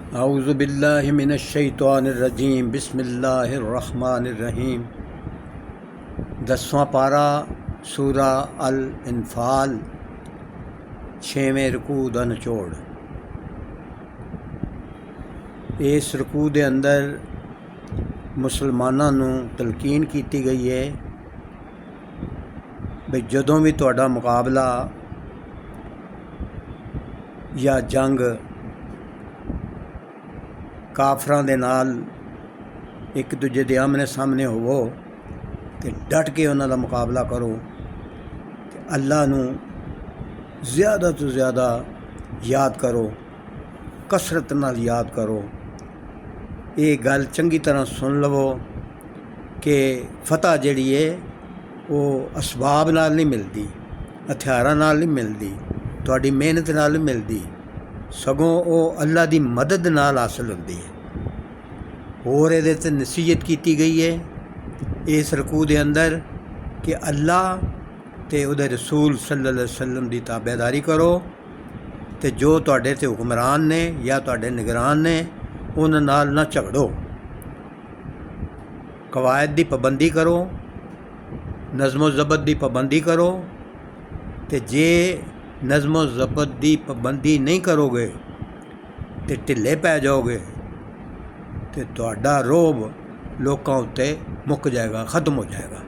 औज़ु बिल्लाहि मिनश शैतानिर्रजीम बिस्मिल्लाहिर्रहमानिर्रहीम। 10वां पारा सूरा अल इन्फाल 6वें रकू दा निचोड़। इस रकू दे अंदर मुसलमानां नूं तलकीन कीती गई है भी जदों भी तुहाडा मुकाबला या जंग काफरां दे नाल एक दूजे दे आमने सामने होवो तो डट के उन्हां दा मुकाबला करो ते अल्लाह नूं ज़्यादा तो ज़्यादा याद करो, कसरत नाल याद करो। ये गल चंगी तरह सुन लवो कि फतह जिहड़ी है वो असबाब नाल नहीं मिलती, हथियारां नाल नहीं मिलती, तुहाडी मेहनत नाल नहीं मिलती, सगों वो अल्लाह दी मदद नाल हासिल होंदी है। होर इहदे ते नसीहत की गई है इस रकू दे अंदर कि अल्लाह ते उहदे रसूल सल्लल्लाहु अलैहि वसल्लम दी ताबेदारी करो ते जो तुहाडे ते हुक्मरान ने या तुहाडे निगरान ने उन्हां नाल ना झगड़ो, कवायद दी पाबंदी करो, नज़्मो ज़बत दी पाबंदी करो। ते जे नज़्मो ज़बत दी पाबंदी नहीं करोगे तो ढिले पै जाओगे तो तुहाडा रोब लोकां उत्ते मुक जाएगा, ख़त्म हो जाएगा।